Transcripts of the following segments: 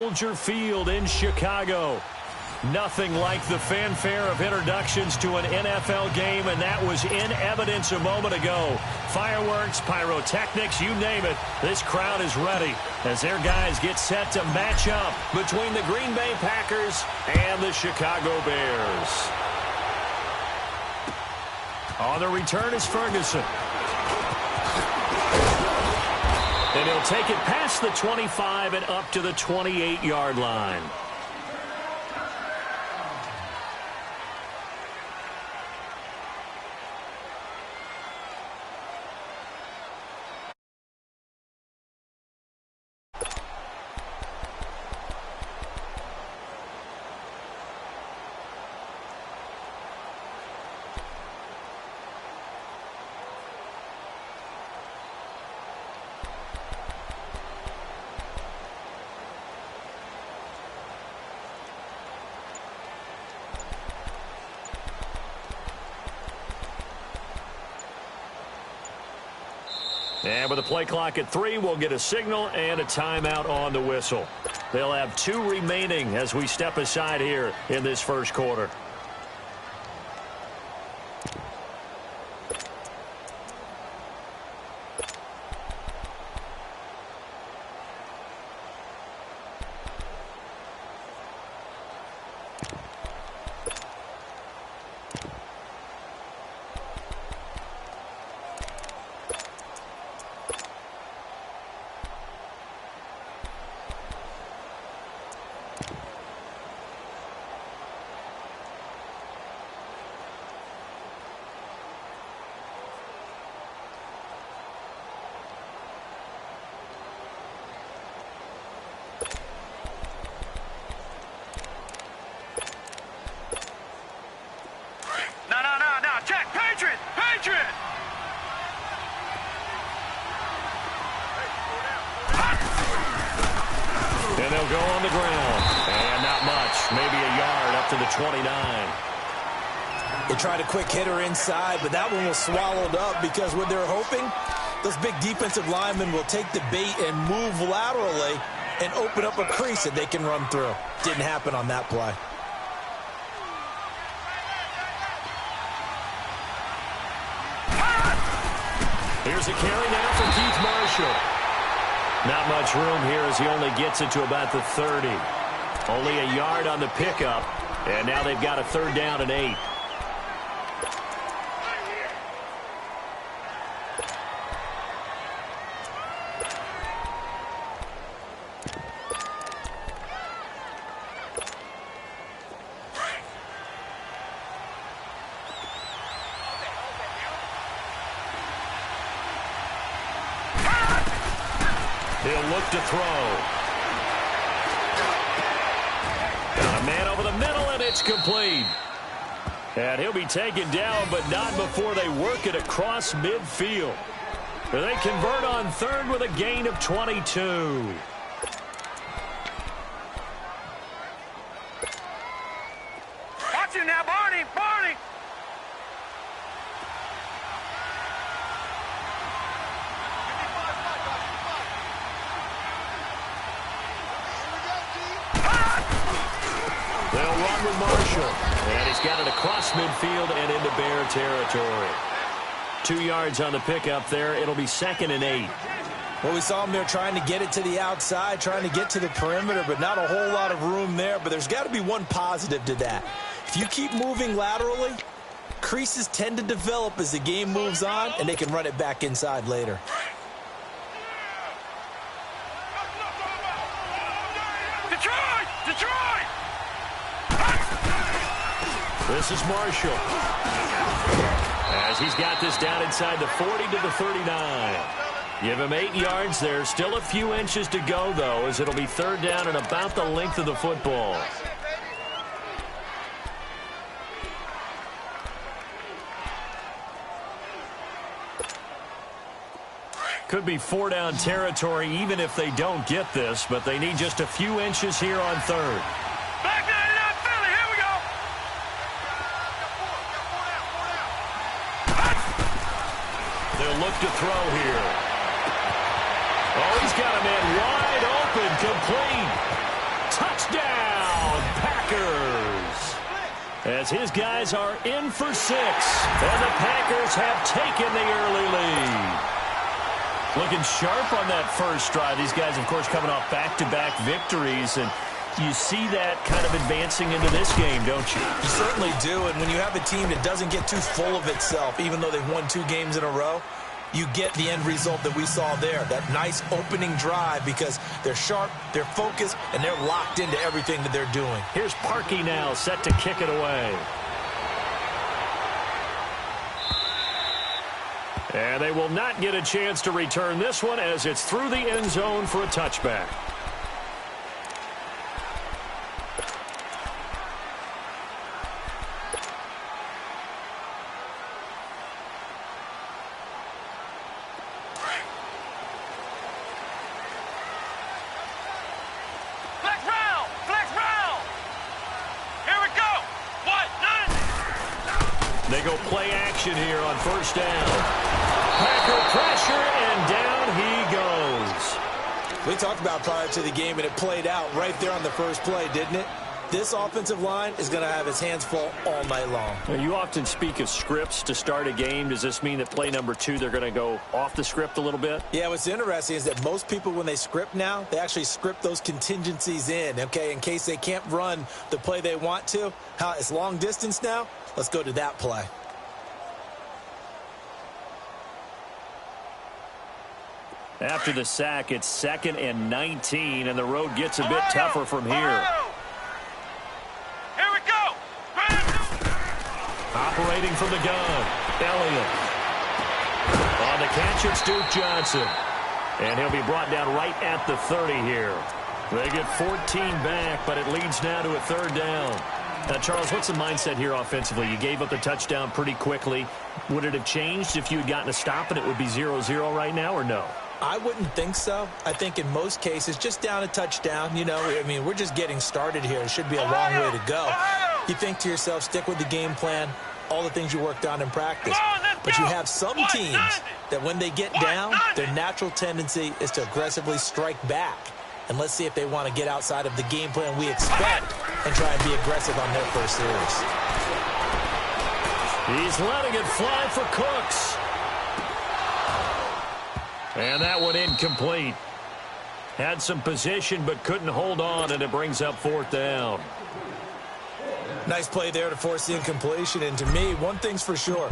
Soldier Field in Chicago. Nothing like the fanfare of introductions to an NFL game, and that was in evidence a moment ago. Fireworks, pyrotechnics, you name it. This crowd is ready as their guys get set to match up between the Green Bay Packers and the Chicago Bears. On the return is Ferguson. And he'll take it past the 25 and up to the 28-yard line. And with the play clock at 3, we'll get a signal and a timeout on the whistle. They'll have 2 remaining as we step aside here in this first quarter. And they'll go on the ground. And not much. Maybe a yard up to the 29. They tried a quick hitter inside, but that one was swallowed up because what they're hoping, those big defensive linemen will take the bait and move laterally and open up a crease that they can run through. Didn't happen on that play. Here's a carry now for Keith Marshall. Not much room here as he only gets it to about the 30. Only a yard on the pickup, and now they've got a 3rd down and 8. He'll look to throw. Got a man over the middle, and it's complete. And he'll be taken down, but not before they work it across midfield. They convert on 3rd with a gain of 22. Watch it now, Barney! Barney! They'll run with Marshall. And he's got it across midfield and into Bear territory. 2 yards on the pickup there. It'll be 2nd and 8. Well, we saw him there trying to get it to the outside, trying to get to the perimeter, but not a whole lot of room there. But there's got to be one positive to that. If you keep moving laterally, creases tend to develop as the game moves on, and they can run it back inside later. Detroit! Detroit! This is Marshall. As he's got this down inside the 40 to the 39. Give him 8 yards there. Still a few inches to go, though, as it'll be 3rd down and about the length of the football. Could be 4-down territory even if they don't get this, but they need just a few inches here on 3rd. Back 99 Philly, here we go! They'll look to throw here. Oh, he's got a man wide open, complete. Packers. As his guys are in for 6. And the Packers have taken the early lead. Looking sharp on that first drive. These guys, of course, coming off back-to-back victories. And you see that kind of advancing into this game, don't you? You certainly do. And when you have a team that doesn't get too full of itself, even though they've won 2 games in a row, you get the end result that we saw there. That nice opening drive because they're sharp, they're focused, and they're locked into everything that they're doing. Here's Parkey now set to kick it away. And they will not get a chance to return this one as it's through the end zone for a touchback. They go play action here on first down. Packer pressure, and down he goes. We talked about prior to the game, and it played out right there on the first play, didn't it? This offensive line is going to have its hands full all night long. Now, you often speak of scripts to start a game. Does this mean that play number 2, they're going to go off the script a little bit? Yeah, what's interesting is that most people, when they script now, they actually script those contingencies in, okay, in case they can't run the play they want to. How it's long distance now. Let's go to that play. After the sack, it's 2nd and 19, and the road gets a bit tougher from here. Here we go. Operating from the gun, Elliott. On the catch, it's Duke Johnson. And he'll be brought down right at the 30 here. They get 14 back, but it leads now to a 3rd down. Now, Charles, what's the mindset here offensively? You gave up the touchdown pretty quickly. Would it have changed if you had gotten a stop and it would be 0-0 right now, or no? I wouldn't think so. I think in most cases, just down a touchdown, you know, I mean, we're just getting started here. It should be a long way to go. You think to yourself, stick with the game plan, all the things you worked on in practice. But you have some teams that when they get down, their natural tendency is to aggressively strike back. And let's see if they want to get outside of the game plan we expect and try and be aggressive on their first series. He's letting it fly for Cooks. And that one incomplete. Had some position but couldn't hold on, and it brings up 4th down. Nice play there to force the incompletion. And to me, one thing's for sure.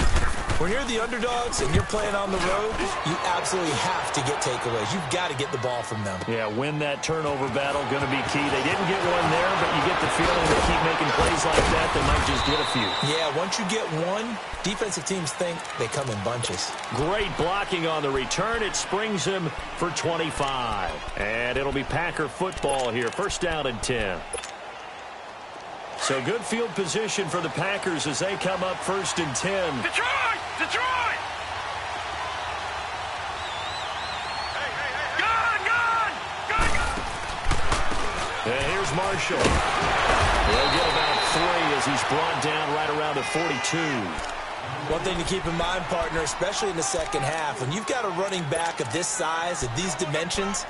When you're the underdogs and you're playing on the road, you absolutely have to get takeaways. You've got to get the ball from them. Yeah, win that turnover battle, going to be key. They didn't get one there, but you get the feeling they keep making plays like that, they might just get a few. Yeah, once you get one, defensive teams think they come in bunches. Great blocking on the return. It springs him for 25. And it'll be Packer football here. 1st down and 10. So good field position for the Packers as they come up 1st and 10. Detroit! Detroit! Gun! Gun! Gun! And here's Marshall. He'll get about 3 as he's brought down right around the 42. One thing to keep in mind, partner, especially in the second half, when you've got a running back of this size, of these dimensions,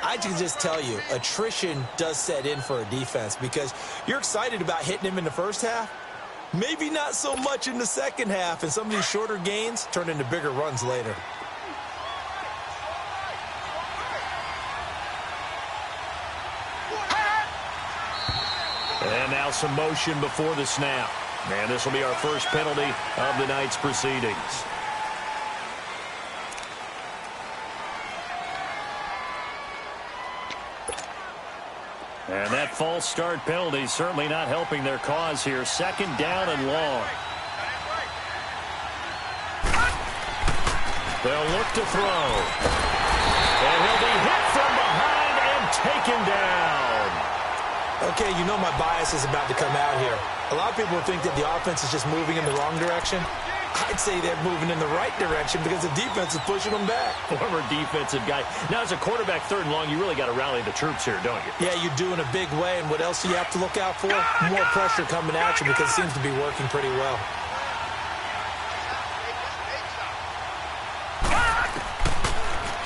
I can just tell you, attrition does set in for a defense because you're excited about hitting him in the first half. Maybe not so much in the second half, and some of these shorter gains turn into bigger runs later. And now some motion before the snap. And this will be our first penalty of the night's proceedings. And that false start penalty certainly not helping their cause here. 2nd down and long. They'll look to throw. And he'll be hit from behind and taken down. Okay, you know my bias is about to come out here. A lot of people think that the offense is just moving in the wrong direction. I'd say they're moving in the right direction because the defense is pushing them back. Former defensive guy. Now, as a quarterback 3rd and long, you really got to rally the troops here, don't you? Yeah, you do in a big way. And what else do you have to look out for? More pressure coming at you because it seems to be working pretty well.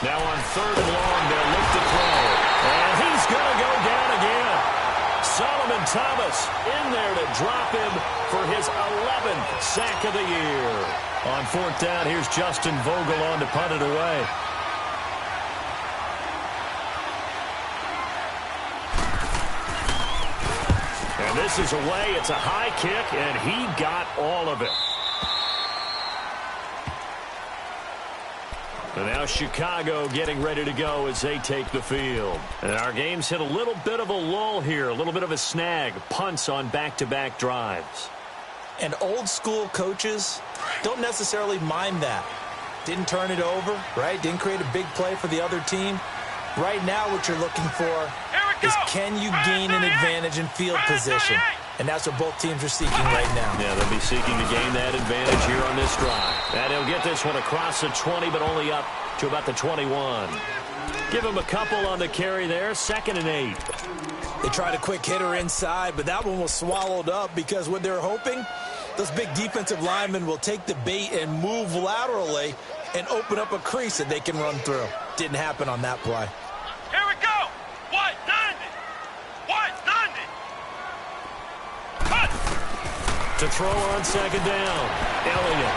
Now on 3rd and long, they'll look to throw. And he's going to go down again. Solomon Thomas in there to drop him for his 11th sack of the year. On 4th down, here's Justin Vogel on to punt it away. And this is away. It's a high kick, and he got all of it. And now Chicago getting ready to go as they take the field. And our game's hit a little bit of a lull here, a little bit of a snag. Punts on back-to-back drives. And old-school coaches don't necessarily mind that. Didn't turn it over, right? Didn't create a big play for the other team. Right now what you're looking for is can you gain an advantage in field position? And that's what both teams are seeking right now. Yeah, they'll be seeking to gain that advantage here on this drive. And he'll get this one across the 20, but only up to about the 21. Give him a couple on the carry there. 2nd and 8. They tried a quick hitter inside, but that one was swallowed up because what they're hoping, those big defensive linemen will take the bait and move laterally and open up a crease that they can run through. Didn't happen on that play. Here we go. What? 90. What? 90. Cut. To throw on 2nd down. Elliott.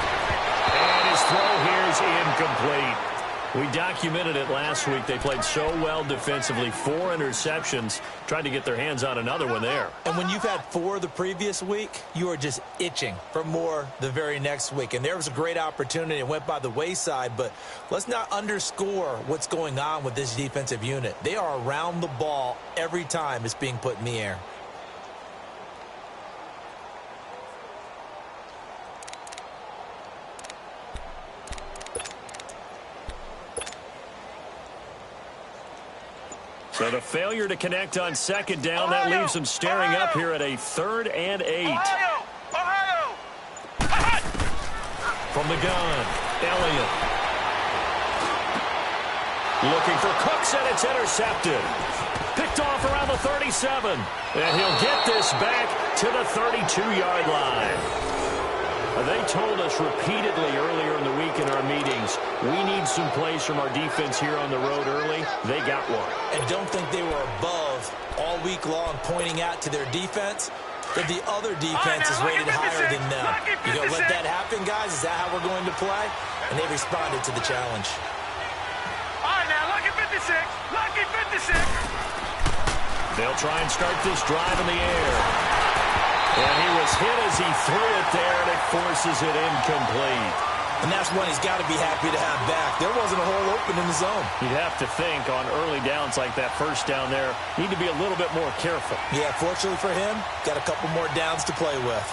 And his throw here is incomplete. We documented it last week. They played so well defensively. 4 interceptions. Tried to get their hands on another one there. And when you've had 4 the previous week, you are just itching for more the very next week. And there was a great opportunity. It went by the wayside. But let's not underscore what's going on with this defensive unit. They are around the ball every time it's being put in the air. So the failure to connect on 2nd down, that leaves them staring up here at a 3rd and 8. Ohio! From the gun, Elliott. Looking for Cooks, and it's intercepted. Picked off around the 37. And he'll get this back to the 32-yard line. They told us repeatedly earlier in the week in our meetings, we need some plays from our defense here on the road early. They got one. And don't think they were above all week long pointing out to their defense that the other defense is rated higher than them. You gonna let that happen, guys? Is that how we're going to play? And they responded to the challenge. All right, now, lucky 56. Lucky 56. They'll try and start this drive in the air. And he was hit as he threw it there, and it forces it incomplete. And that's one he's got to be happy to have back. There wasn't a hole open in the zone. You'd have to think on early downs like that 1st down there, need to be a little bit more careful. Yeah, fortunately for him, got a couple more downs to play with.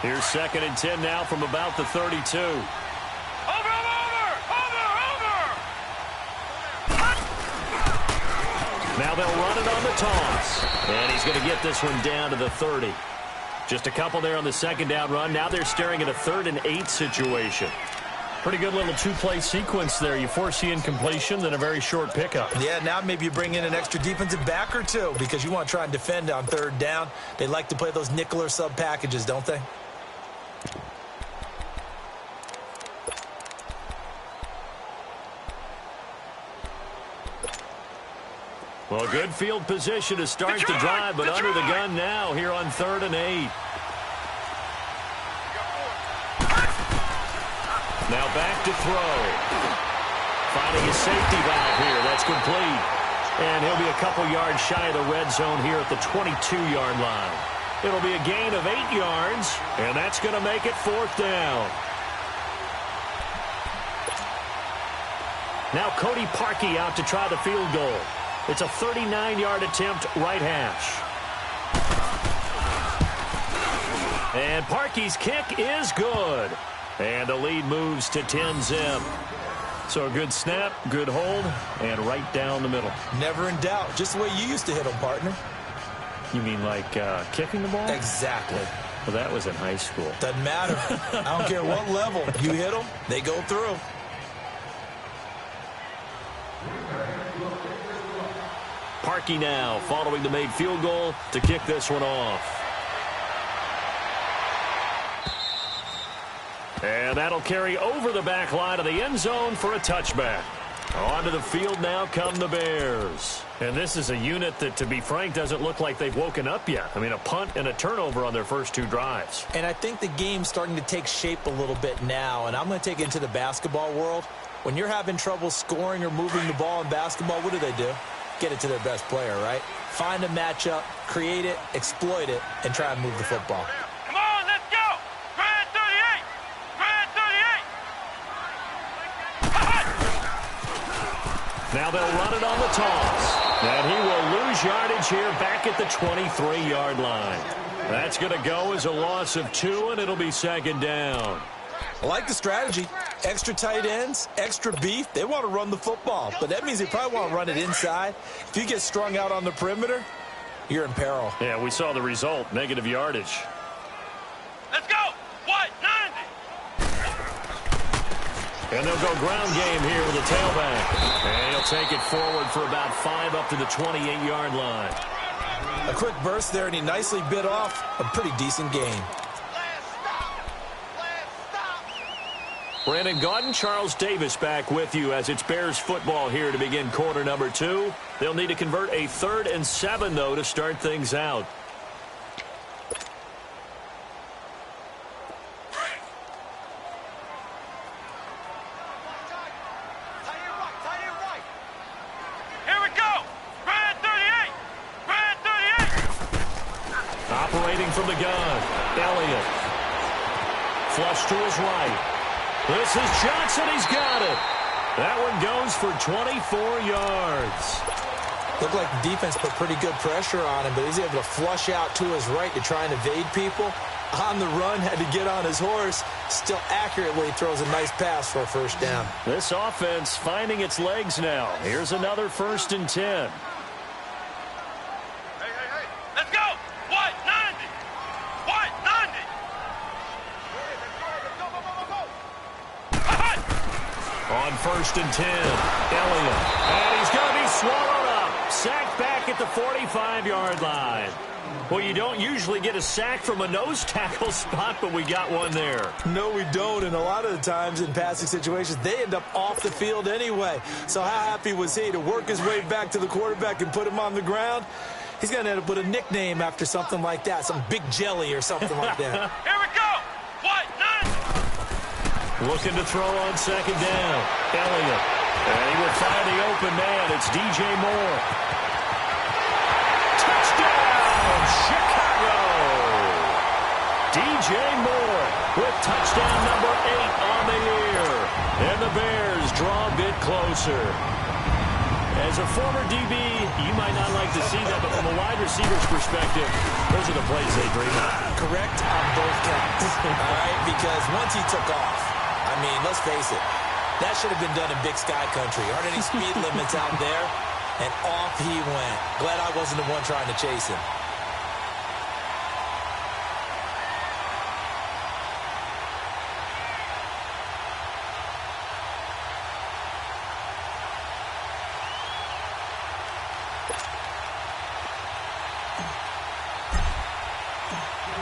Here's 2nd and 10 now from about the 32. Over. Now they'll run it on the toss. And he's going to get this one down to the 30. Just a couple there on the 2nd down run. Now they're staring at a 3rd and 8 situation. Pretty good little 2-play sequence there. You force the incompletion, then a very short pickup. Yeah, now maybe you bring in an extra defensive back or two because you want to try and defend on 3rd down. They like to play those nickel or sub packages, don't they? Well, good field position to start the drive, but under the gun now here on 3rd and 8. Now back to throw. Finding his safety valve here. That's complete. And he'll be a couple yards shy of the red zone here at the 22-yard line. It'll be a gain of 8 yards, and that's going to make it 4th down. Now Cody Parkey out to try the field goal. It's a 39-yard attempt, right hash. And Parkey's kick is good. And the lead moves to 10-zip. So a good snap, good hold, and right down the middle. Never in doubt. Just the way you used to hit them, partner. You mean like kicking the ball? Exactly. Well, that was in high school. Doesn't matter. I don't care what level. You hit them, they go through. Parkey now following the made field goal to kick this one off. And that'll carry over the back line of the end zone for a touchback. Onto the field now come the Bears. And this is a unit that, to be frank, doesn't look like they've woken up yet. I mean, a punt and a turnover on their first 2 drives. And I think the game's starting to take shape a little bit now, and I'm going to take it into the basketball world. When you're having trouble scoring or moving the ball in basketball, what do? Get it to their best player, right? Find a matchup, create it, exploit it, and try and move the football. Come on, let's go! Grand 38! Grand 38! Now they'll run it on the toss. And he will lose yardage here back at the 23-yard line. That's going to go as a loss of 2, and it'll be second down. I like the strategy. Extra tight ends, extra beef. They want to run the football, but that means they probably want to run it inside. If you get strung out on the perimeter, you're in peril. Yeah, we saw the result, negative yardage. Let's go! What? 90! And they'll go ground game here with a tailback. And he'll take it forward for about 5 up to the 28-yard line. A quick burst there, and he nicely bit off a pretty decent gain. Brandon Gaudin, Charles Davis back with you as it's Bears football here to begin quarter number 2. They'll need to convert a 3rd and 7, though, to start things out. Here we go! Grand 38! Grand 38! Operating from the gun, Elliott. Flush to his right. This is Johnson. He's got it. That one goes for 24 yards. Looked like the defense put pretty good pressure on him, but he's able to flush out to his right to try and evade people. On the run, had to get on his horse. Still accurately throws a nice pass for a first down. This offense finding its legs now. Here's another 1st and 10. Hey! Let's go! What? 90! What? 90! On 1st and 10, Elliott. And he's going to be swallowed up. Sacked back at the 45-yard line. Well, you don't usually get a sack from a nose tackle spot, but we got one there. No, we don't, and a lot of the times in passing situations, they end up off the field anyway. So how happy was he to work his way back to the quarterback and put him on the ground? He's going to end up with a nickname after something like that, some Big Jelly or something like that. Here we go! What? 90! Looking to throw on 2nd down. Elliott. And he will find the open man. It's DJ Moore. Touchdown, Chicago! DJ Moore with touchdown number 8 on the year. And the Bears draw a bit closer. As a former DB, you might not like to see that, but from a wide receiver's perspective, those are the plays they dream of. Correct on both counts. All right, because once he took off, I mean, let's face it, that should have been done in Big Sky Country. Aren't any speed limits out there? And off he went. Glad I wasn't the one trying to chase him.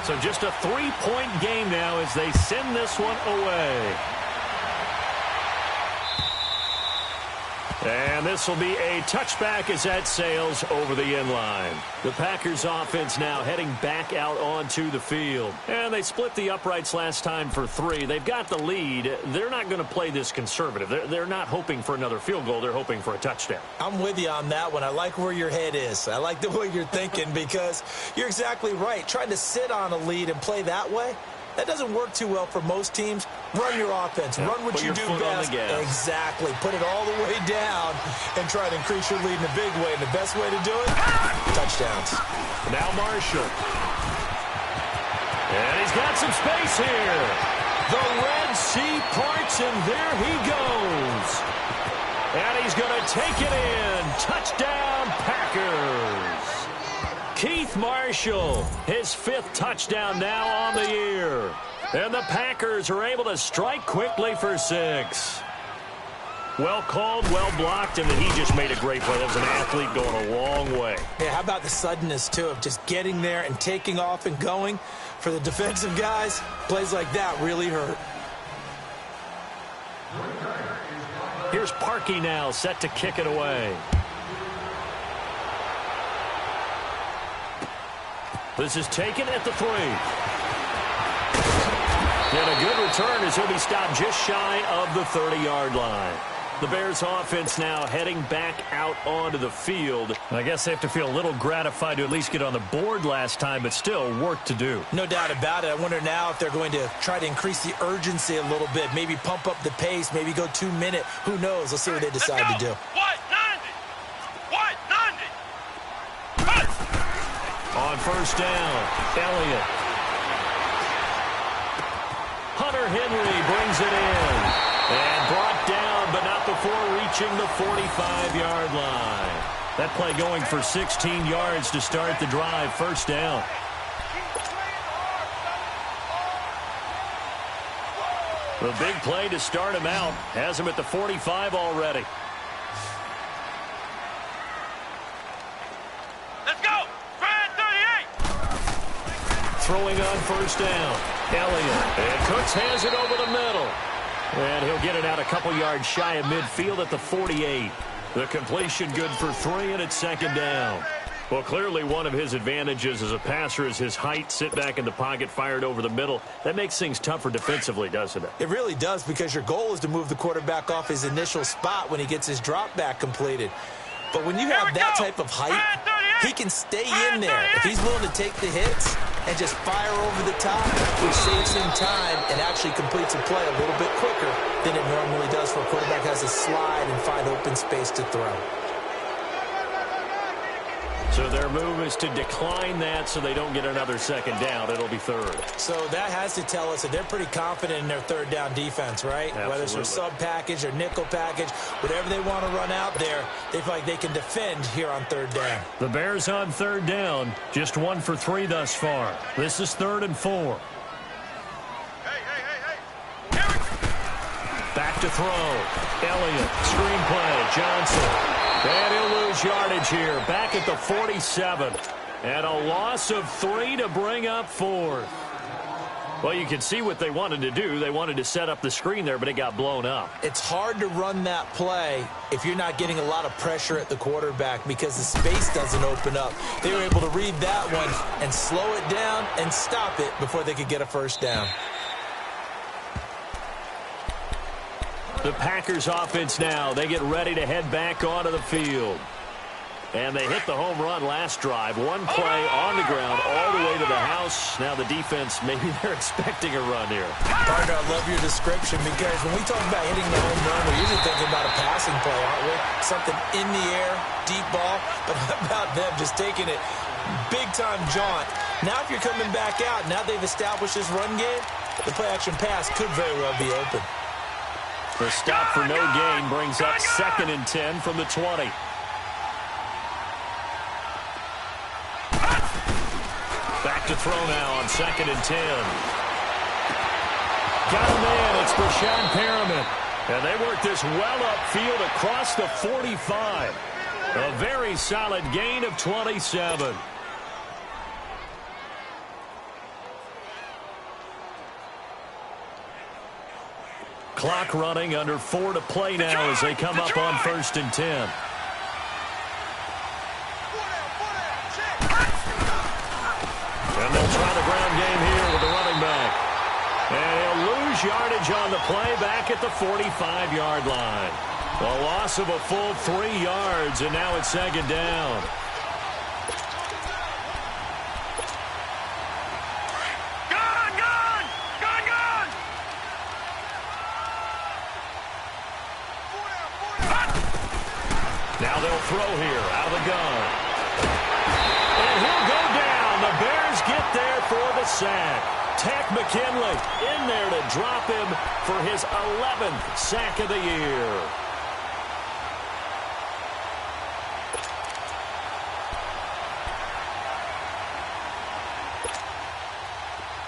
So just a 3-point game now as they send this one away. And this will be a touchback as that sails over the end line. The Packers offense now heading back out onto the field. And they split the uprights last time for 3. They've got the lead. They're not going to play this conservative. They're not hoping for another field goal. They're hoping for a touchdown. I'm with you on that one. I like where your head is. I like the way you're thinking because you're exactly right. Trying to sit on a lead and play that way, that doesn't work too well for most teams. Run your offense. Run what you do best. Exactly. Put it all the way down and try to increase your lead in a big way. And the best way to do it, touchdowns. Now Marshall. And he's got some space here. The Red Sea parts, and there he goes. And he's going to take it in. Touchdown, Packers. Keith Marshall, his 5th touchdown now on the year. And the Packers are able to strike quickly for 6. Well called, well blocked, and he just made a great play. That was an athlete going a long way. Yeah, how about the suddenness, too, of just getting there and taking off and going? For the defensive guys, plays like that really hurt. Here's Parkey now, set to kick it away. This is taken at the 3. And a good return as he'll be stopped just shy of the 30-yard line. The Bears offense now heading back out onto the field. I guess they have to feel a little gratified to at least get on the board last time, but still work to do. No doubt about it. I wonder now if they're going to try to increase the urgency a little bit, maybe pump up the pace, maybe go 2-minute. Who knows? Let's see what they decide to do. White 90. On first down, Elliott. Hunter Henry brings it in. And brought down, but not before reaching the 45-yard line. That play going for 16 yards to start the drive. First down. The big play to start him out. Has him at the 45 already. Let's go. Grand 38. Throwing on first down. Elliott. And Cooks has it over the middle. And he'll get it out a couple yards shy of midfield at the 48. The completion good for 3, and it's second down. Well, clearly one of his advantages as a passer is his height. Sit back in the pocket, fired over the middle. That makes things tougher defensively, doesn't it? It really does, because your goal is to move the quarterback off his initial spot when he gets his drop back completed. But when you have that type of height, he can stay in there. If he's willing to take the hits and just fire over the top, which saves him time and actually completes a play a little bit quicker than it normally does for a quarterback has to slide and find open space to throw. So their move is to decline that so they don't get another second down. It'll be third. So that has to tell us that they're pretty confident in their third down defense, right? Absolutely. Whether it's their sub package or nickel package, whatever they want to run out there, they feel like they can defend here on third down. The Bears on third down, just 1 for 3 thus far. This is 3rd and 4. Back to throw. Elliott, screenplay, Johnson. And he'll lose yardage here. Back at the 47. And a loss of 3 to bring up 4th. Well, you can see what they wanted to do. They wanted to set up the screen there, but it got blown up. It's hard to run that play if you're not getting a lot of pressure at the quarterback because the space doesn't open up. They were able to read that one and slow it down and stop it before they could get a first down. The Packers offense now, they get ready to head back onto the field. And they hit the home run last drive. One play on the ground all the way to the house. Now the defense, maybe they're expecting a run here. Partner, I love your description because when we talk about hitting the home run, we're usually thinking about a passing play, aren't we? Something in the air, deep ball. But how about them just taking it big-time jaunt? Now if you're coming back out, now they've established this run game, the play-action pass could very well be open. The stop for no gain brings up 2nd and 10 from the 20. Back to throw now on 2nd and 10. Got him in. It's Brashad Perriman. And they work this well upfield across the 45. A very solid gain of 27. Clock running, under 4 to play now as they come up on 1st and 10. And they'll try the ground game here with the running back. And he'll lose yardage on the play back at the 45-yard line. A loss of a full 3 yards, and now it's 2nd down. Now they'll throw here out of the gun. And he'll go down. The Bears get there for the sack. Takk McKinley in there to drop him for his 11th sack of the year.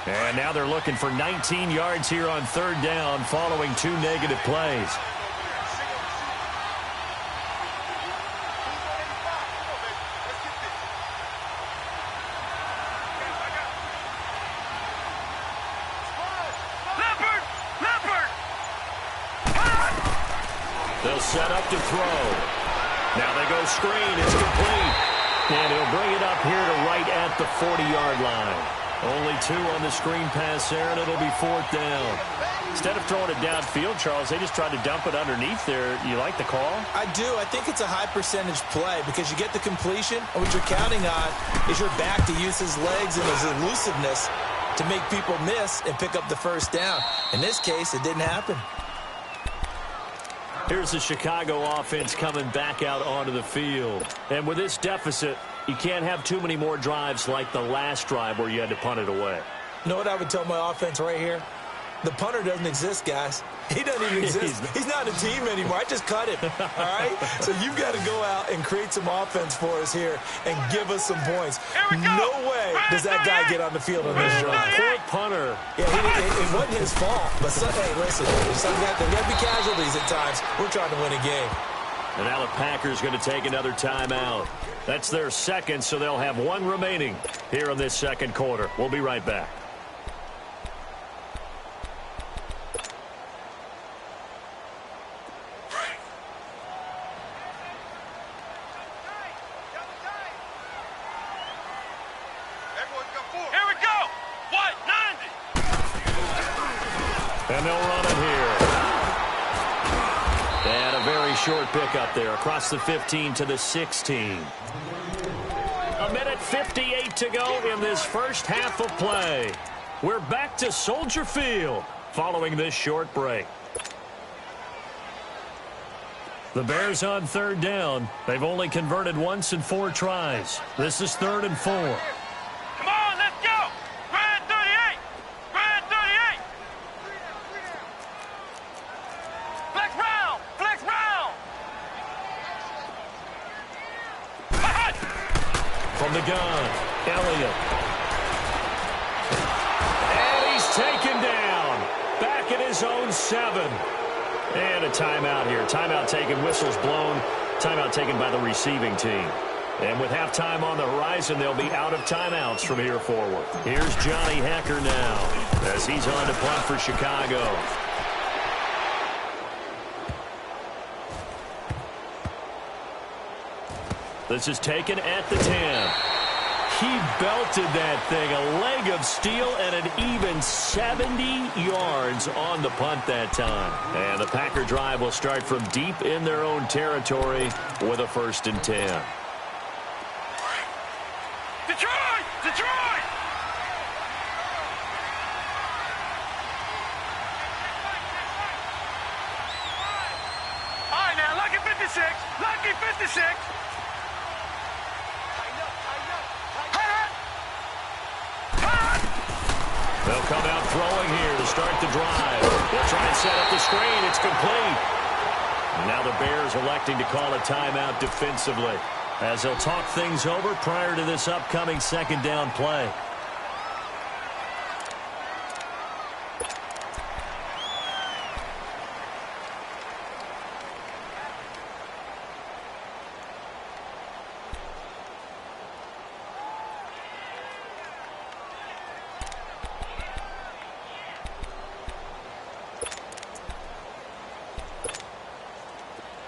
And now they're looking for 19 yards here on 3rd down following 2 negative plays. They'll set up to throw. Now they go screen. It's complete. And he'll bring it up here to right at the 40-yard line. Only 2 on the screen pass there, and it'll be 4th down. Instead of throwing it downfield, Charles, they just tried to dump it underneath there. You like the call? I do. I think it's a high-percentage play because you get the completion, and what you're counting on is your back to use his legs and his elusiveness to make people miss and pick up the first down. In this case, it didn't happen. Here's the Chicago offense coming back out onto the field. And with this deficit, you can't have too many more drives like the last drive where you had to punt it away. You know what I would tell my offense right here? The punter doesn't exist, guys. He doesn't even exist. He's not a team anymore. I just cut him, all right? So you've got to go out and create some offense for us here and give us some points. No way does that guy get on the field on this drive. Poor punter. Yeah, it wasn't his fault. But, hey, listen, there's got to be casualties at times. We're trying to win a game. And now the Packers going to take another timeout. That's their second, so they'll have 1 remaining here in this second quarter. We'll be right back. And they'll run it here. And a very short pickup there across the 15 to the 16. 1:58 to go in this first half of play. We're back to Soldier Field following this short break. The Bears on 3rd down. They've only converted once in 4 tries. This is 3rd and 4. Come on, let's go! Grand 38! Grand 38! Flex round! Flex round! From the gun, Elliott. And he's taken down. Back at his own 7. And a timeout here. Timeout taken, whistles blown. Timeout taken by the receiving team. And with halftime on the horizon, they'll be out of timeouts from here forward. Here's Johnny Hecker now as he's on to punt for Chicago. This is taken at the 10. He belted that thing, a leg of steel, and an even 70 yards on the punt that time. And the Packer drive will start from deep in their own territory with a 1st and 10. Detroit! Detroit! All right, now, lucky 56. Lucky 56. They'll come out throwing here to start the drive. They'll try and set up the screen. It's complete. And now the Bears electing to call a timeout defensively as they'll talk things over prior to this upcoming 2nd down play.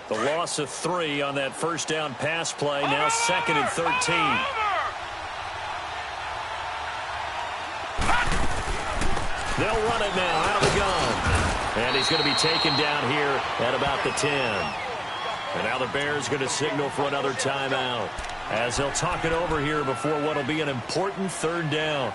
The loss of 3 on that 1st down pass play. Now 2nd and 13. They'll run it now out of the gun. And he's going to be taken down here at about the 10. And now the Bears going to signal for another timeout as they'll talk it over here before what will be an important 3rd down.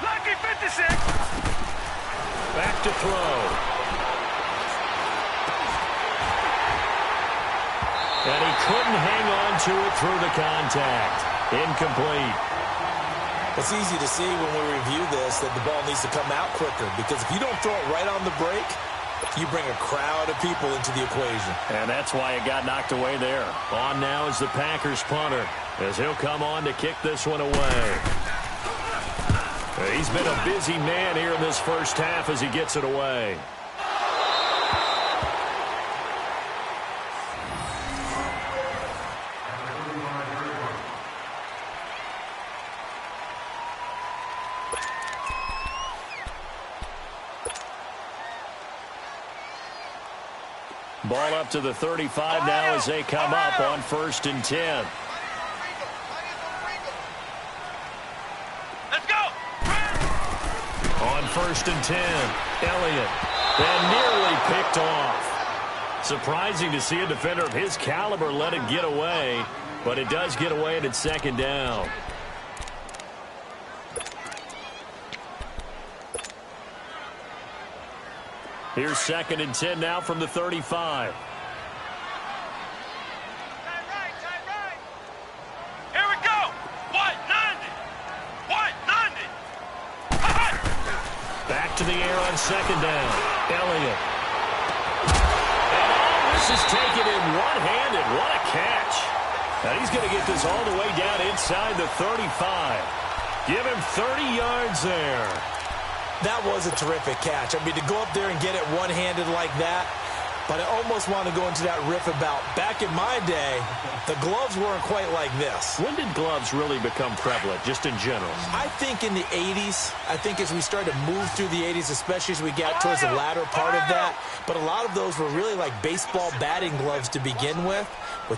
Lucky 56. Back to throw. And he couldn't hang on to it through the contact. Incomplete. It's easy to see when we review this that the ball needs to come out quicker because if you don't throw it right on the break, You bring a crowd of people into the equation. And that's why it got knocked away there. On now is the Packers punter, as he'll come on to kick this one away. He's been a busy man here in this first half as he gets it away. Ball up to the 35 now as they come up on 1st and 10. Let's go. On 1st and 10, Elliott. And nearly picked off. Surprising to see a defender of his caliber let it get away, but it does get away and it's 2nd down. Here's 2nd and 10 now from the 35. Here we go. White 90. White 90. Back to the air on 2nd down. Elliott. And all this is taken in one-handed. What a catch. Now he's going to get this all the way down inside the 35. Give him 30 yards there. That was a terrific catch. I mean, to go up there and get it one-handed like that, but I almost want to go into that riff about back in my day, the gloves weren't quite like this. When did gloves really become prevalent, just in general? I think in the 80s. I think as we started to move through the 80s, especially as we got towards the latter part of that. But a lot of those were really like baseball batting gloves to begin with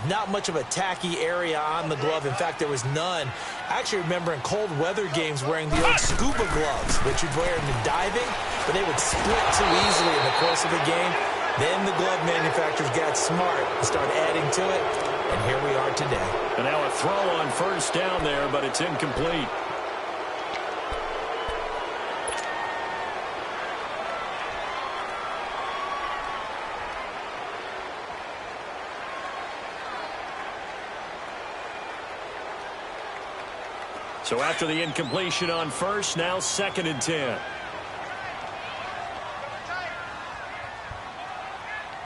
not much of a tacky area on the glove. In fact, there was none. I actually remember in cold weather games wearing the old scuba gloves, which you'd wear in diving, but they would split too easily in the course of the game. Then the glove manufacturers got smart and started adding to it, and here we are today. And now a throw on 1st down there, but it's incomplete. So after the incompletion on 1st, now 2nd and 10.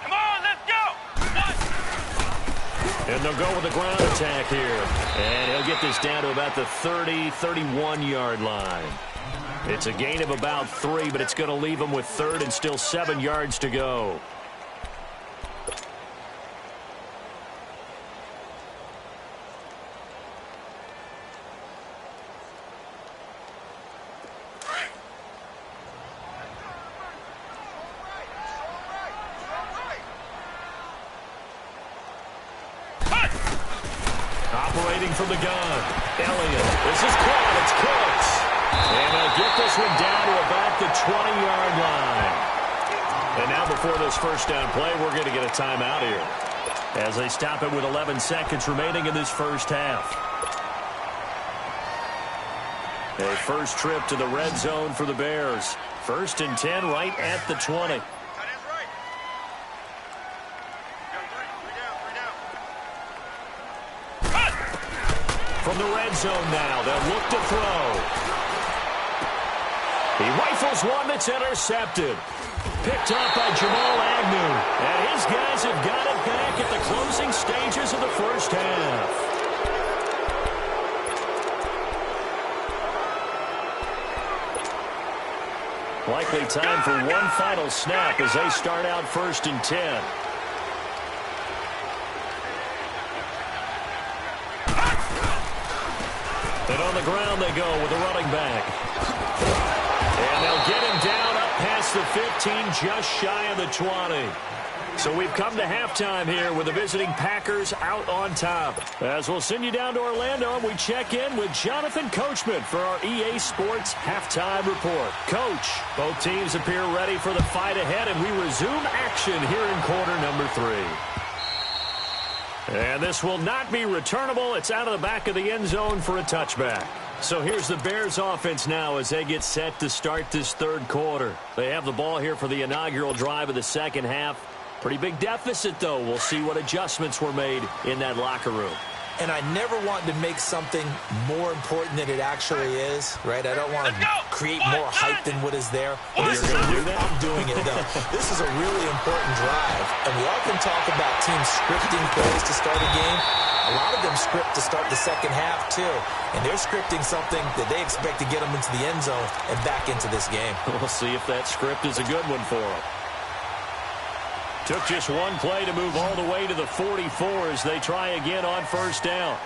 Come on, let's go. And they'll go with the ground attack here. And he'll get this down to about the 30, 31-yard line. It's a gain of about 3, but it's going to leave him with 3rd and still 7 yards to go. Operating from the gun, Elliott. This is caught. It's close. And they'll get this one down to about the 20-yard line. And now before this 1st down play, we're going to get a timeout here, as they stop it with 11 seconds remaining in this first half. A first trip to the red zone for the Bears. 1st and 10 right at the 20. From the red zone now, they'll look to throw. He rifles one that's intercepted. Picked up by Jamal Agnew. And his guys have got it back at the closing stages of the first half. Likely time for one final snap as they start out 1st and 10. And on the ground they go with a running back. And they'll get him down up past the 15, just shy of the 20. So we've come to halftime here with the visiting Packers out on top. As we'll send you down to Orlando, and we check in with Jonathan Coachman for our EA Sports Halftime Report. Coach, both teams appear ready for the fight ahead, and we resume action here in quarter number 3. And this will not be returnable. It's out of the back of the end zone for a touchback. So here's the Bears offense now as they get set to start this 3rd quarter. They have the ball here for the inaugural drive of the 2nd half. Pretty big deficit, though. We'll see what adjustments were made in that locker room. and I never want to make something more important than it actually is, right? I don't want to create more hype than what is there. But this is I'm doing it, though. This is a really important drive, and we often talk about teams scripting plays to start a game. A lot of them script to start the second half, too, and they're scripting something that they expect to get them into the end zone and back into this game. We'll see if that script is a good one for them. Took just one play to move all the way to the 44 as they try again on first down.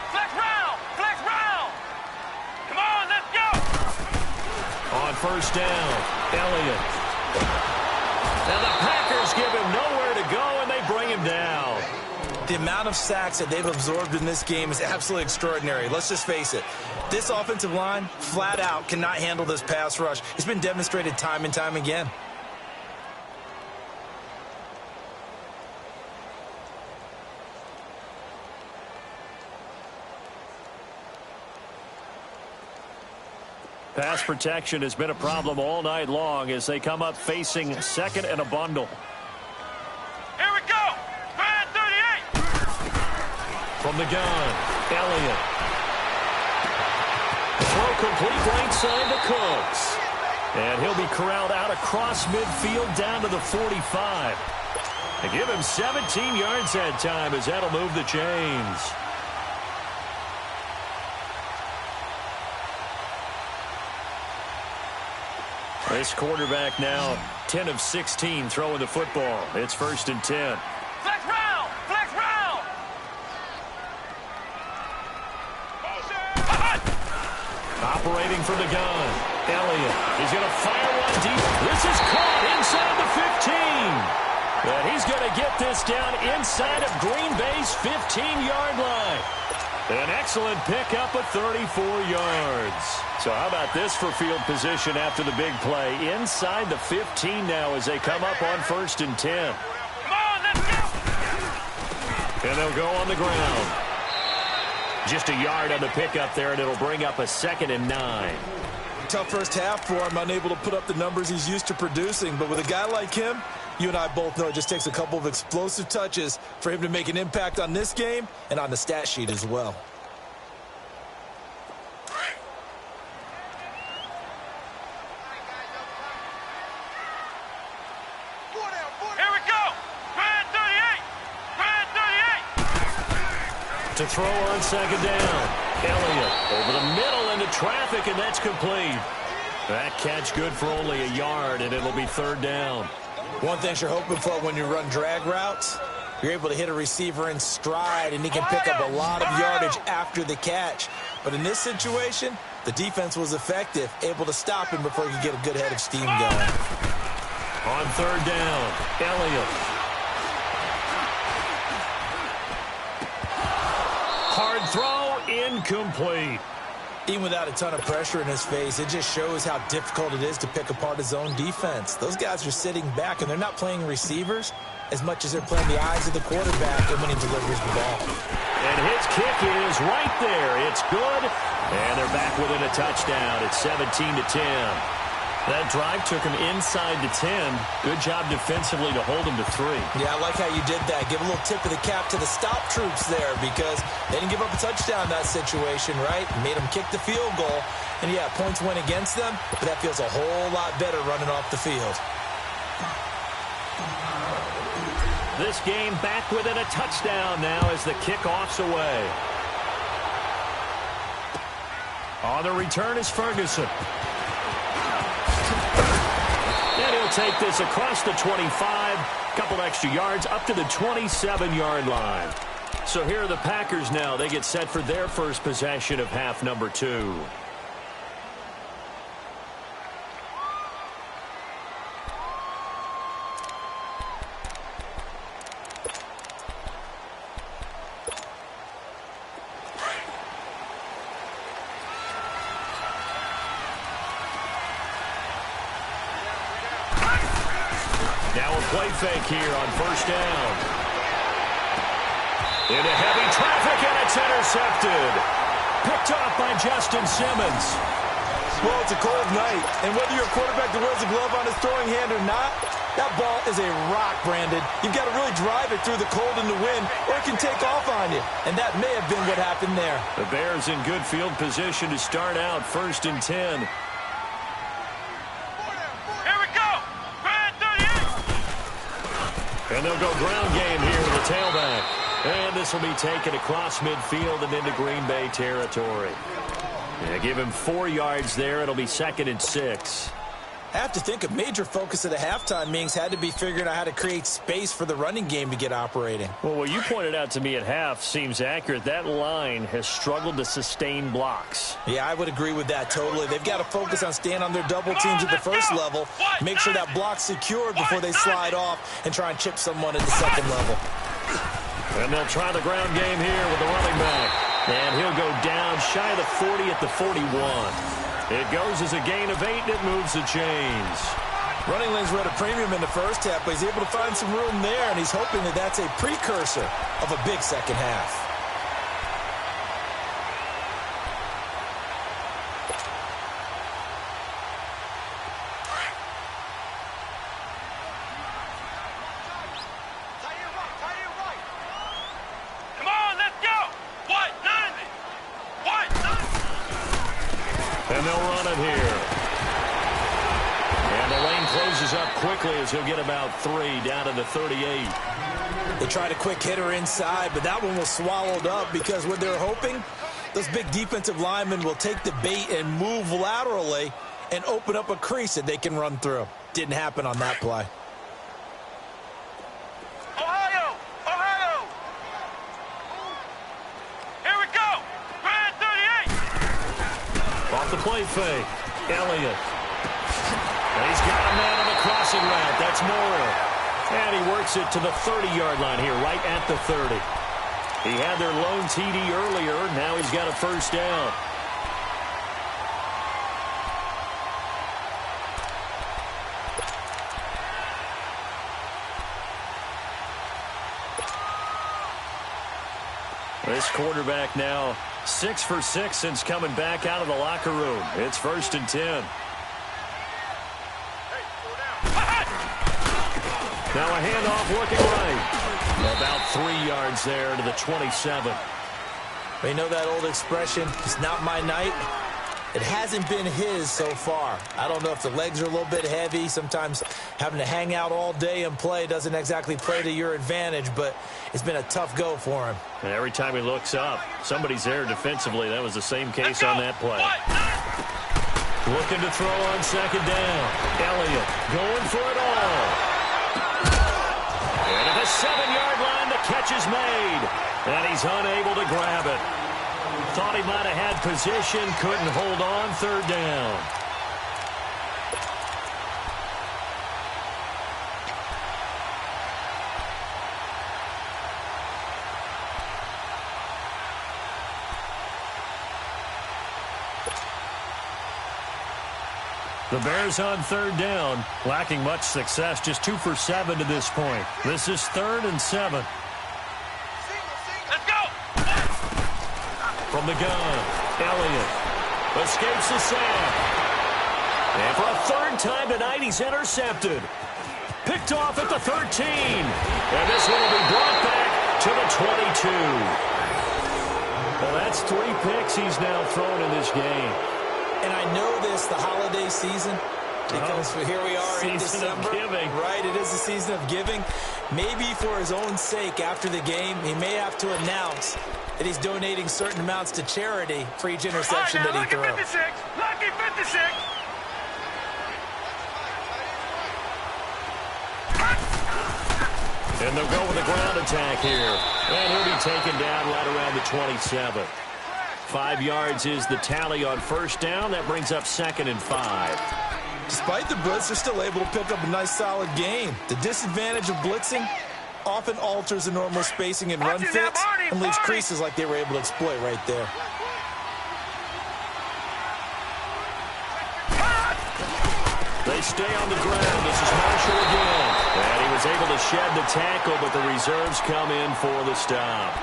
Flex round! Flex round! Come on, let's go! On first down, Elliott. And the Packers give him nowhere to go, and they bring him down. The amount of sacks that they've absorbed in this game is absolutely extraordinary. Let's just face it. This offensive line, flat out, cannot handle this pass rush. It's been demonstrated time and time again. Pass protection has been a problem all night long as they come up facing second and a bundle. Here we go! Grand 38! From the gun, Elliott. Throw complete right side to Cooks. And he'll be corralled out across midfield down to the 45. They give him 17 yards that time as that'll move the chains. This quarterback now 10 of 16 throwing the football. It's 1st and 10. Flex round! Flex round! Operating from the gun, Elliott. He's going to fire one deep. This is caught inside the 15. But he's going to get this down inside of Green Bay's 15-yard line. An excellent pickup of 34 yards. So how about this for field position after the big play? Inside the 15 now as they come up on 1st and 10. Come on, let's go! And they'll go on the ground. Just a yard on the pickup there, and it'll bring up a 2nd and 9. Tough first half for him, unable to put up the numbers he's used to producing. But with a guy like him, you and I both know it just takes a couple of explosive touches for him to make an impact on this game and on the stat sheet as well. Here we go! Grand 38! Grand 38! To throw on 2nd down. Elliott over the middle into traffic, and that's complete. That catch good for only a yard, and it'll be 3rd down. One thing you're hoping for when you run drag routes, you're able to hit a receiver in stride, and he can pick up a lot of yardage after the catch. But in this situation, the defense was effective, able to stop him before he could get a good head of steam going. On 3rd down, Elliott. Hard throw, incomplete. Even without a ton of pressure in his face, it just shows how difficult it is to pick apart his own defense. Those guys are sitting back, and they're not playing receivers as much as they're playing the eyes of the quarterback and when he delivers the ball. And his kick is right there. It's good, and they're back within a touchdown. It's 17-10. That drive took him inside the 10. Good job defensively to hold him to 3. Yeah, I like how you did that. Give a little tip of the cap to the stop troops there because they didn't give up a touchdown in that situation, right? Made them kick the field goal. And, yeah, points went against them, but that feels a whole lot better running off the field. This game back within a touchdown now as the kickoff's away. On the return is Ferguson. And he'll take this across the 25, couple extra yards up to the 27-yard line. So here are the Packers now. They get set for their first possession of half number 2. Now a play fake here on 1st down. Into heavy traffic, and it's intercepted. Picked off by Justin Simmons. Well, it's a cold night, and whether you're a quarterback that wears a glove on his throwing hand or not, that ball is a rock, Brandon. You've got to really drive it through the cold and the wind, or it can take off on you. And that may have been what happened there. The Bears in good field position to start out 1st and 10. Here we go. Grand 38. And they'll go ground game here with the tailback. And this will be taken across midfield and into Green Bay territory. Yeah, give him 4 yards there. It'll be 2nd and 6. I have to think a major focus of the halftime meetings had to be figuring out how to create space for the running game to get operating. Well, what you pointed out to me at half seems accurate. That line has struggled to sustain blocks. Yeah, I would agree with that totally. They've got to focus on staying on their double teams at the first level, make sure that block's secured before they slide off and try and chip someone at the second level. And they'll try the ground game here with the running back. And he'll go down shy of the 40 at the 41. It goes as a gain of 8, and it moves the chains. Running lanes were at a premium in the first half, but he's able to find some room there, and he's hoping that that's a precursor of a big second half. Come on, let's go. White 90. White 90. And they'll run it here. And the lane closes up quickly as he'll get about 3 down to the 38. They tried a quick hitter inside, but that one was swallowed up because what they're hoping, those big defensive linemen will take the bait and move laterally and open up a crease that they can run through. Didn't happen on that play. Ohio. Ohio. Here we go. Grand 38. Off the play fake. Elliott. And he's got a man on the crossing route. That's Moore. And he works it to the 30-yard line here, right at the 30. He had their lone TD earlier. Now he's got a first down. This quarterback now 6 for 6 since coming back out of the locker room. It's 1st and 10. Now a handoff looking right. About 3 yards there to the 27. You know that old expression, it's not my night? It hasn't been his so far. I don't know if the legs are a little bit heavy. Sometimes having to hang out all day and play doesn't exactly play to your advantage, but it's been a tough go for him. And every time he looks up, somebody's there defensively. That was the same case on that play. Looking to throw on 2nd down. Elliott going for it all. And at the 7-yard line, the catch is made. And he's unable to grab it. Thought he might have had position, couldn't hold on, 3rd down. The Bears on 3rd down, lacking much success, just 2 for 7 to this point. This is 3rd and 7. Let's go. From the gun, Elliott escapes the sack. And for a 3rd time tonight, he's intercepted. Picked off at the 13. And this one will be brought back to the 22. Well, that's 3 picks he's now thrown in this game. And I know this, the holiday season, because here we are in December. Season of giving. Right, it is the season of giving. Maybe for his own sake after the game, he may have to announce that he's donating certain amounts to charity for each interception that he threw. Lucky 56. Lucky 56. And they'll go with a ground attack here. And he'll be taken down right around the 27. 5 yards is the tally on 1st down. That brings up 2nd and 5. Despite the blitz, they're still able to pick up a nice, solid game. The disadvantage of blitzing often alters the normal spacing and run fits and leaves creases like they were able to exploit right there. They stay on the ground. This is Marshall again. And he was able to shed the tackle, but the reserves come in for the stop.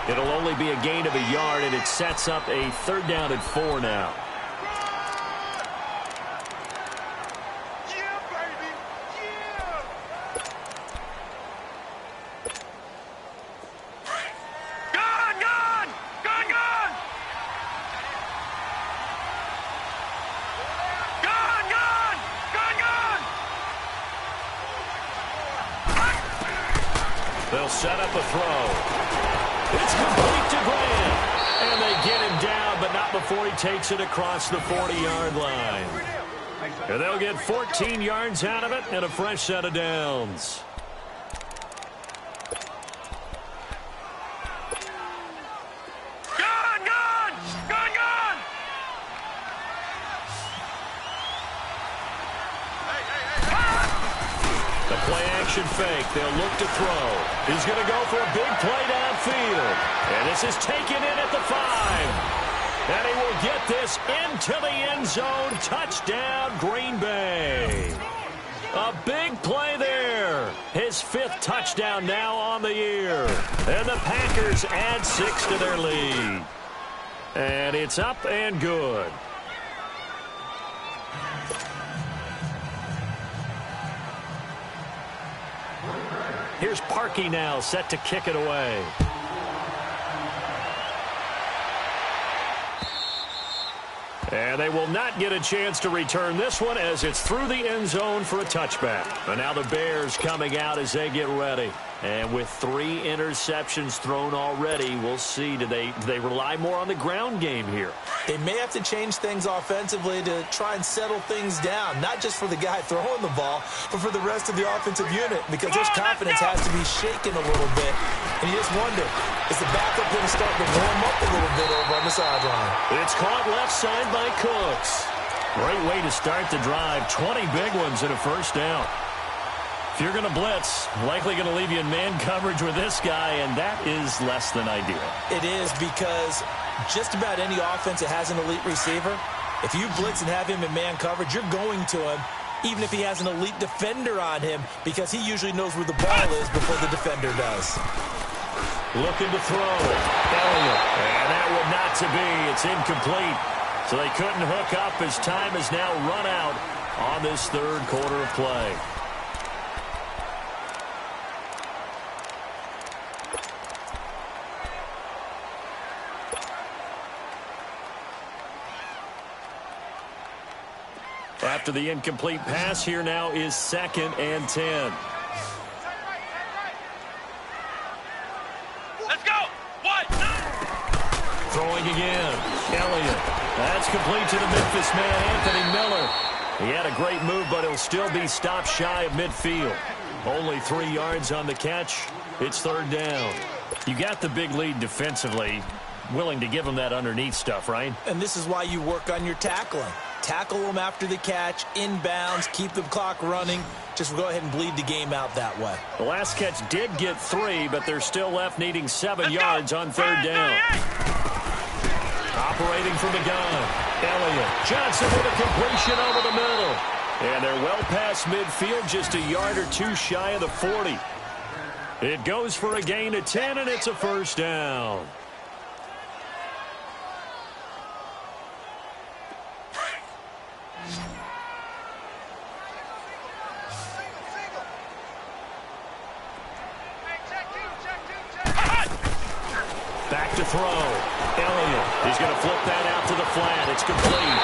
It'll only be a gain of a yard, and it sets up a 3rd down and 4 now. set up a throw. It's complete to Grant. And they get him down, but not before he takes it across the 40-yard line. And they'll get 14 yards out of it and a fresh set of downs. Play-action fake. They'll look to throw. He's going to go for a big play downfield. And this is taken in at the 5. And he will get this into the end zone. Touchdown, Green Bay. A big play there. His 5th touchdown now on the year. And the Packers add 6 to their lead. And it's up and good. Here's Parkey now, set to kick it away. And they will not get a chance to return this one as it's through the end zone for a touchback. And now the Bears coming out as they get ready. And with 3 interceptions thrown already, we'll see. Do they rely more on the ground game here? They may have to change things offensively to try and settle things down, not just for the guy throwing the ball, but for the rest of the offensive unit, because his confidence has to be shaken a little bit. And you just wonder, is the backup going to start to warm up a little bit over on the sideline? It's caught left side by Cooks. Great way to start the drive. 20 big ones and a first down. If you're going to blitz, likely going to leave you in man coverage with this guy, and that is less than ideal. It is, because just about any offense that has an elite receiver, if you blitz and have him in man coverage, you're going to him, even if he has an elite defender on him, because he usually knows where the ball is before the defender does. Looking to throw. Elliott. And that one not to be. It's incomplete. So they couldn't hook up as time has now run out on this 3rd quarter of play. After the incomplete pass, here now is 2nd and 10. Let's go. What? Throwing again. Elliott. That's complete to the Memphis man, Anthony Miller. He had a great move, but he'll still be stopped shy of midfield. Only 3 yards on the catch. It's 3rd down. You got the big lead defensively. Willing to give him that underneath stuff, right? And this is why you work on your tackling. Tackle them after the catch, inbounds, keep the clock running. Just go ahead and bleed the game out that way. The last catch did get 3, but they're still left needing 7 yards on 3rd down. Operating from the gun. Elliott. Johnson with a completion over the middle. And they're well past midfield, just a yard or 2 shy of the 40. It goes for a gain of 10, and it's a first down. Back to throw. Elliott. He's going to flip that out to the flat. It's complete.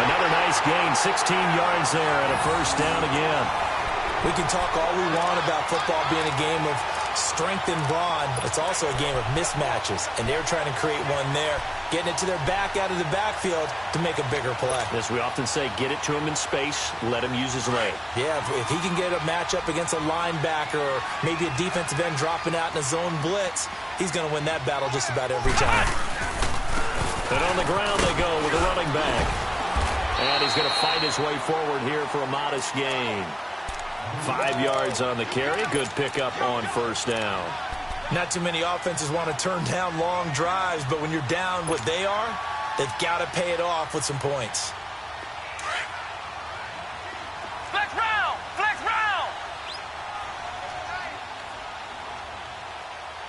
Another nice gain. 16 yards there and a first down again. We can talk all we want about football being a game of strength and brawn. It's also a game of mismatches, and they're trying to create one there, getting it to their back out of the backfield to make a bigger play. As we often say, get it to him in space, let him use his leg. Yeah, if he can get a matchup against a linebacker or maybe a defensive end dropping out in a zone blitz, he's going to win that battle just about every time. And on the ground they go with a running back. And he's going to fight his way forward here for a modest gain. 5 yards on the carry. Good pickup on first down. Not too many offenses want to turn down long drives, but when you're down what they are, they've got to pay it off with some points. Flex round. Flex round.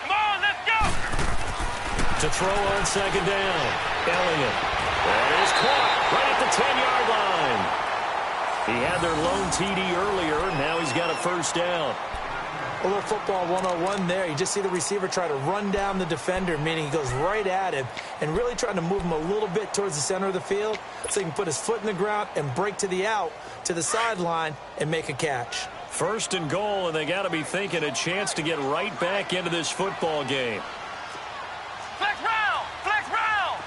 Come on, let's go. To throw on 2nd down. Elliott. That is caught right at the 10-yard line. He had their lone TD earlier. Now he's got a first down. A little football 101 there. You just see the receiver try to run down the defender, meaning he goes right at him and really trying to move him a little bit towards the center of the field so he can put his foot in the ground and break to the out, to the sideline, and make a catch. First and goal, and they got to be thinking a chance to get right back into this football game. Flex round! Flex round!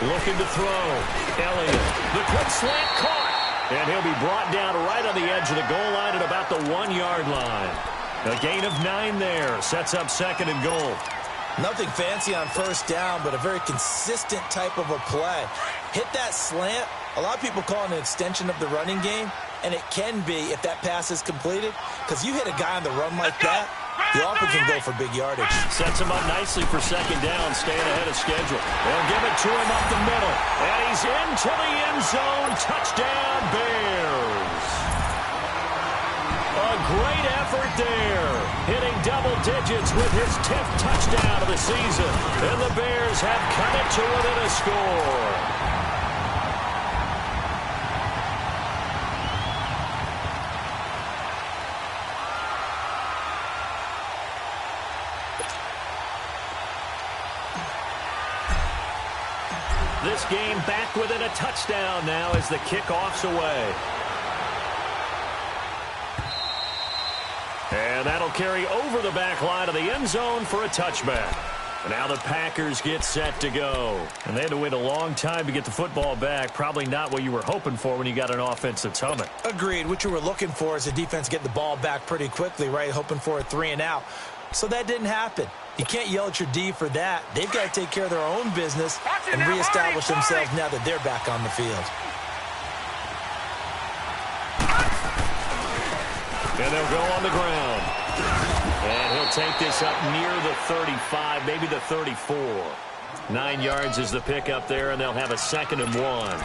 Looking to throw. Elliott. The quick slant caught. And he'll be brought down right on the edge of the goal line at about the 1-yard line. A gain of 9 there. Sets up second and goal. Nothing fancy on first down, but a very consistent type of a play. Hit that slant. A lot of people call it an extension of the running game, and it can be if that pass is completed, because you hit a guy on the run like that, he often can go for big yardage. Sets him up nicely for second down, staying ahead of schedule. They'll give it to him up the middle, and he's into the end zone. Touchdown, Bears. A great effort there, hitting double digits with his 10th touchdown of the season. And the Bears have cut it to within a score. This game back within a touchdown now as the kickoff's away. And that'll carry over the back line of the end zone for a touchback. And now the Packers get set to go. And they had to wait a long time to get the football back. Probably not what you were hoping for when you got an offense that's humming. Agreed. What you were looking for is the defense get the ball back pretty quickly, right? Hoping for a 3 and out. So that didn't happen. You can't yell at your D for that. They've got to take care of their own business and reestablish themselves now that they're back on the field. And they'll go on the ground. And he'll take this up near the 35, maybe the 34. 9 yards is the pickup there, and they'll have a 2nd and 1.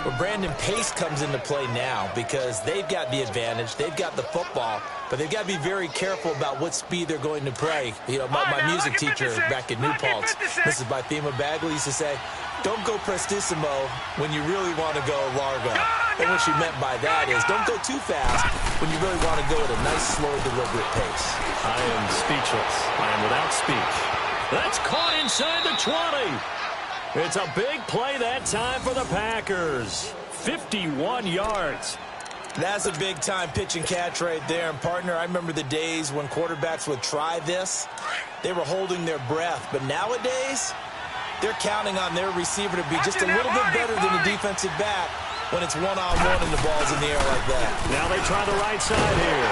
Well, Brandon, pace comes into play now because they've got the advantage. They've got the football, but they've got to be very careful about what speed they're going to play. You know, my music teacher back in New Paltz, Mrs. Bythema Bagley, used to say, don't go prestissimo when you really want to go largo. And what she meant by that is don't go too fast when you really want to go at a nice, slow, deliberate pace. I am speechless. I am without speech. That's caught inside the 20. It's a big play that time for the Packers. 51 yards. That's a big-time pitch and catch right there. And, partner, I remember the days when quarterbacks would try this. They were holding their breath. But nowadays, they're counting on their receiver to be just a little bit better than the defensive back when it's one-on-one and the ball's in the air like that. Now they try the right side here.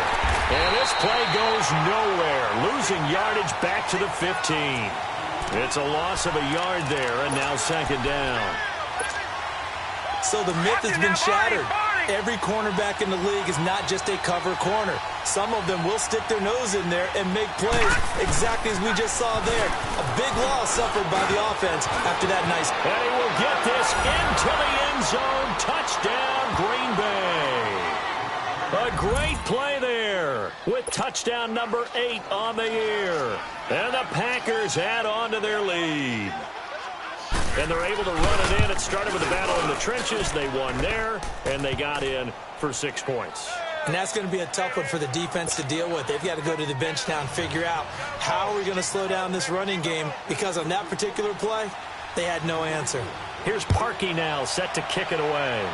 And this play goes nowhere. Losing yardage back to the 15. It's a loss of a yard there, and now 2nd down. So the myth has been shattered. Every cornerback in the league is not just a cover corner. Some of them will stick their nose in there and make plays exactly as we just saw there. A big loss suffered by the offense after that nice. And he will get this into the end zone. Touchdown, Green Bay. A great play there with touchdown number 8 on the year. And the Packers add on to their lead. And they're able to run it in. It started with a battle in the trenches. They won there, and they got in for 6 points. And that's going to be a tough one for the defense to deal with. They've got to go to the bench now and figure out how are we going to slow down this running game, because on that particular play, they had no answer. Here's Parkey now, set to kick it away.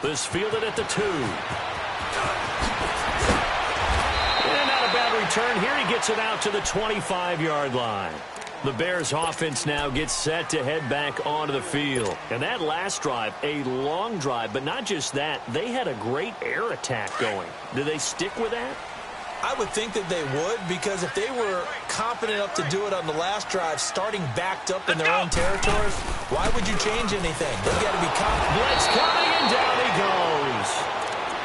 This fielded at the 2. And not a bad return. Here he gets it out to the 25-yard line. The Bears offense now gets set to head back onto the field. And that last drive, a long drive, but not just that, they had a great air attack going. Do they stick with that? I would think that they would, because if they were confident enough to do it on the last drive, starting backed up in their own territory, why would you change anything? They've got to be confident. Blitz coming, and down he goes.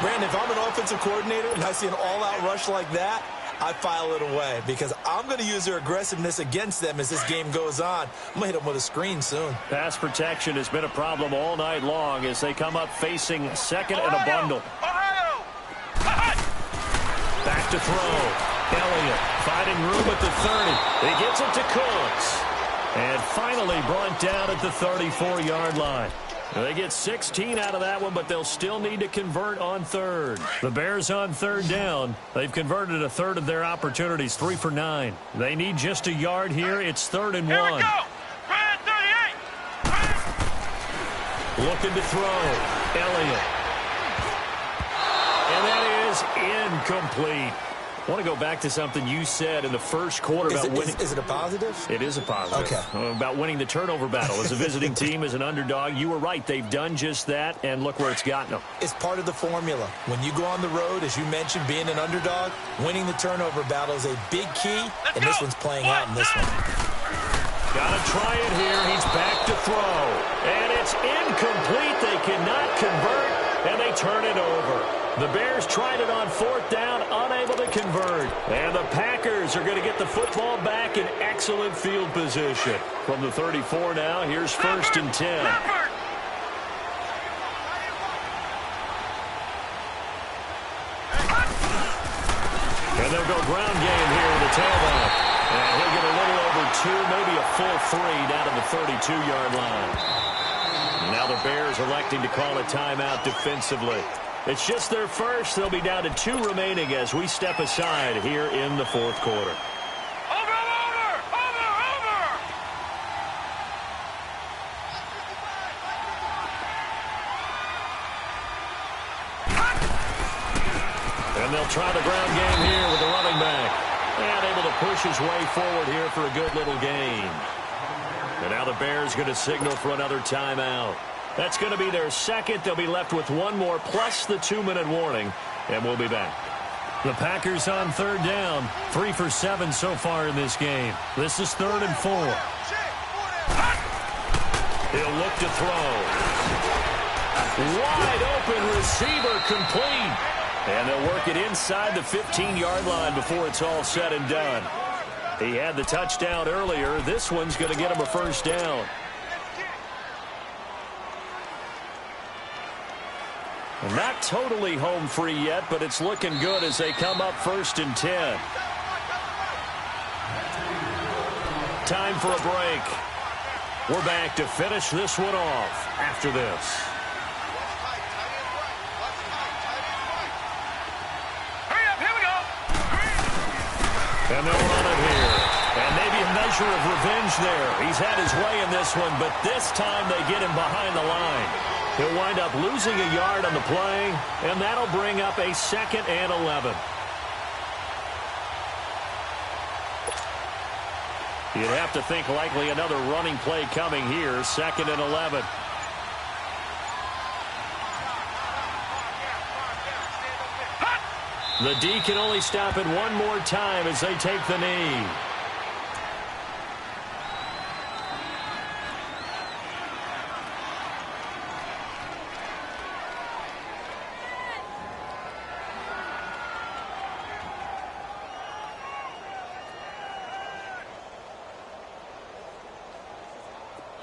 Brandon, if I'm an offensive coordinator and I see an all-out rush like that, I file it away, because I'm going to use their aggressiveness against them as this game goes on. I'm going to hit them with a screen soon. Pass protection has been a problem all night long as they come up facing second and a bundle. Back to throw. Elliott finding room at the 30. He gets it to Cooks. And finally brought down at the 34-yard line. They get 16 out of that one, but they'll still need to convert on 3rd. The Bears on 3rd down. They've converted a third of their opportunities, 3 for 9. They need just a yard here. It's 3rd and 1. Here we go. Looking to throw. Elliott. And that is incomplete. I want to go back to something you said in the first quarter about winning. Is it a positive? It is a positive. Okay. About winning the turnover battle. As a visiting team, as an underdog, you were right. They've done just that, and look where it's gotten them. It's part of the formula. When you go on the road, as you mentioned, being an underdog, winning the turnover battle is a big key, and this one's playing out in this one. Got to try it here. He's back to throw. And it's incomplete. They cannot convert, and they turn it over. The Bears tried it on fourth down, unable to convert. And the Packers are going to get the football back in excellent field position. From the 34 now, here's 1st and 10. And they'll go ground game here with the tailback. And he'll get a little over 2, maybe a full 3 down to the 32-yard line. Now the Bears electing to call a timeout defensively. It's just their first. They'll be down to 2 remaining as we step aside here in the fourth quarter. Over! And they'll try the ground game here with the running back. And able to push his way forward here for a good little gain. And now the Bears going to signal for another timeout. That's going to be their second. They'll be left with one more plus the 2-minute warning, and we'll be back. The Packers on third down, 3 for 7 so far in this game. This is 3rd and 4. He'll look to throw. Wide open receiver complete. And they'll work it inside the 15-yard line before it's all said and done. He had the touchdown earlier. This one's going to get him a first down. Not totally home free yet, but it's looking good as they come up 1st and 10. Time for a break. We're back to finish this one off after this. Hurry up, here we go! And they'll run it here. And maybe a measure of revenge there. He's had his way in this one, but this time they get him behind the line. He'll wind up losing a yard on the play, and that'll bring up a 2nd and 11. You'd have to think likely another running play coming here, 2nd and 11. The D can only stop it one more time as they take the knee.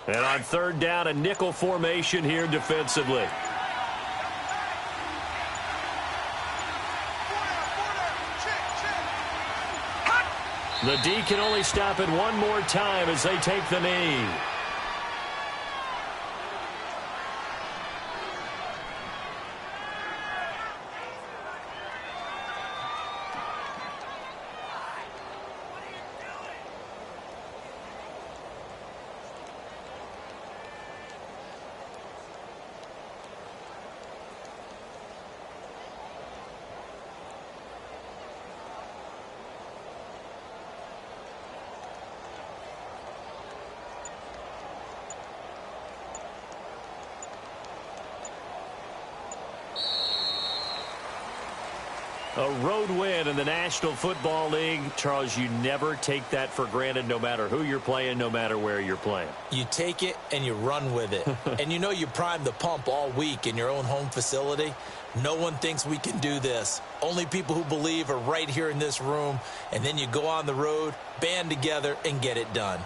And on third down, a nickel formation here defensively. The D can only stop it one more time as they take the knee. A road win in the National Football League. Charles, you never take that for granted no matter who you're playing, no matter where you're playing. You take it and you run with it. And you know you primed the pump all week in your own home facility. No one thinks we can do this. Only people who believe are right here in this room. And then you go on the road, band together, and get it done.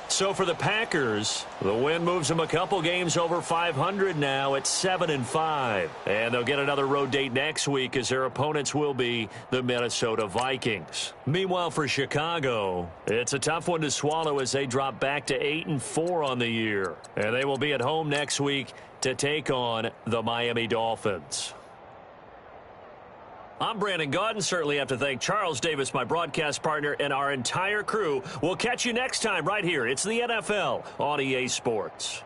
So for the Packers, the win moves them a couple games over 500 now at 7-5. And they'll get another road date next week as their opponents will be the Minnesota Vikings. Meanwhile, for Chicago, it's a tough one to swallow as they drop back to 8-4 on the year. And they will be at home next week to take on the Miami Dolphins. I'm Brandon Gaudin. Certainly have to thank Charles Davis, my broadcast partner, and our entire crew. We'll catch you next time right here. It's the NFL on EA Sports.